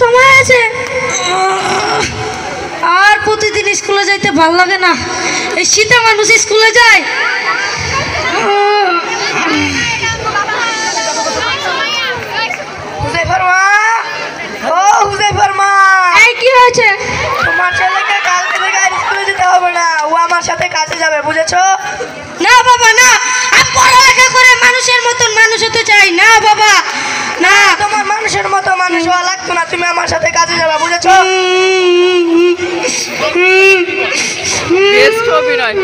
সময় আছে। আর প্রতিদিন স্কুলে যাইতে ভাল লাগে না, এই শীতে মানুষ স্কুলে যায়। হুজাইফার মা, ও হুজাইফার মা, এই কি হয়েছে? তোমার ছেলেকে কালকে থেকে আর স্কুলে যেতে হবে না, ও আমার সাথে কাজে যাবে, বুঝেছো? না বাবা না, আমি পড়ালেখা করে মানুষের মতন মানুষ হতে চাই। না বাবা না, তোমার মানুষের মতো মানুষ হওয়া লাগতো না, তুমি আমার সাথে কাজে যাবে, বুঝেছো? বেস্ট অভিনয়।